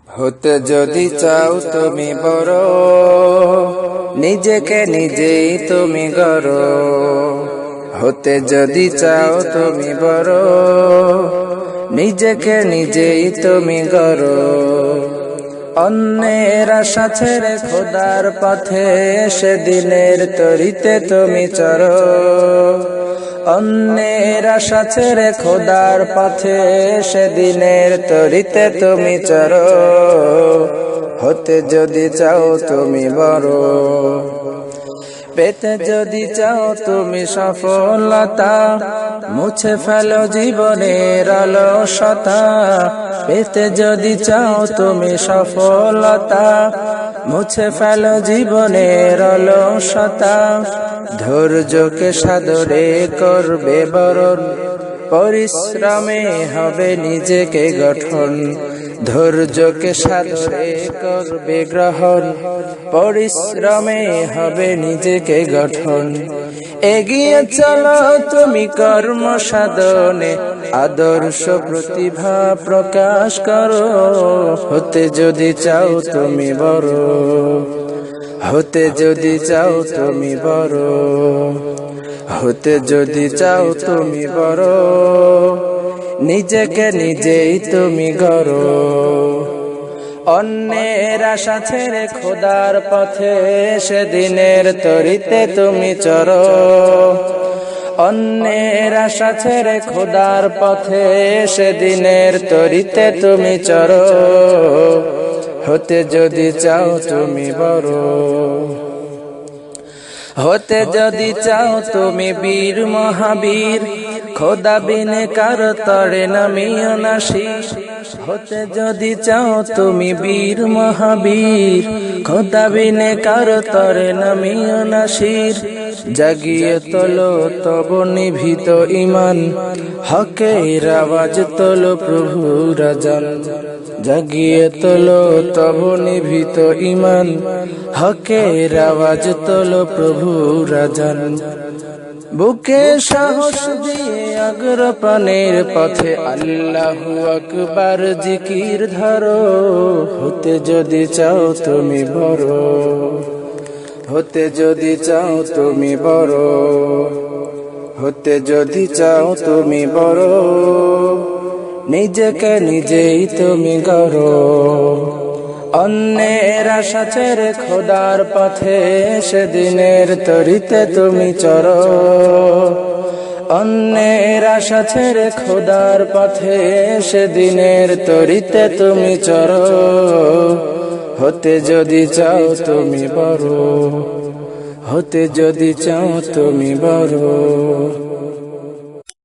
হতে যদি চাও তুমি বড়, নিজেকে নিজেই তুমি গড়ো। হতে যদি চাও তুমি বড়, নিজেকে নিজেই তুমি গড়ো। অন্যের আশা ছেড়ে খোদার পথে সেদিনের তরিতে তুমি চরো। অন্যের আশা ছেড়ে খোদার পথে সেদিনের তরিতে তুমি চরো। হতে যদি চাও তুমি বড়, পেতে যদি চাও তুমি সফলতা, মুছে ফেলো জীবনের অলসতা। পেতে যদি চাও তুমি সফলতা, মুছে ফেলো জীবনের অলসতা। ধৈর্যকে সাদরে করবে বরণ, পরিশ্রমে হবে নিজেকে গঠন। ধৈর্যকে সাদরে করবে গ্রহণ, পরিশ্রমে হবে নিজেকে গঠন। এগিয়ে চলো তুমি কর্ম সাধনে, আদর্শ প্রতিভা প্রকাশ করো। হতে যদি চাও তুমি বড়, হতে যদি চাও তুমি বড়, হতে যদি চাও তুমি বড়, নিজেকে নিজেই তুমি গড়ো। অন্যের আশা ছেড়ে খোদার পথে সেদিনের তরিতে তুমি চরো। অন্যের আশা ছেড়ে খোদার পথে সেদিনের তরিতে তুমি চরো। হতে যদি চাও তুমি বড়, হতে যদি চাও তুমি বীর মহাবীর, খোদা বিনে কারো তরে নামিও না শীর। হতে যদি চাও তুমি বীর মহাবীর, খোদা বিনে কারো তরে নামিও না শীর। জাগিয়ে তোলো তব নিভৃত ঈমান, হকের আওয়াজ তোলো প্রভুর আযান। জাগিয়ে তোলো তব নিভৃত ঈমান, হকের আওয়াজ তোলো প্রভুর আযান। বুকে সাহস দিয়ে অগ্রপানের পথে আল্লাহু আকবার জিকির ধরো। হতে যদি চাও তুমি বড়, হতে যদি চাও তুমি বড়, হতে যদি চাও তুমি বড়, নিজেকে নিজেই তুমি গড়ো। অন্যের আশা ছেড়ে খোদার পথে সেদিনের তরিতে তুমি চরো। অন্যের আশা ছেড়ে খোদার পথে সেদিনের তরিতে তুমি চরো। হতে যদি চাও তুমি বড়, হতে যদি চাও তুমি বড়।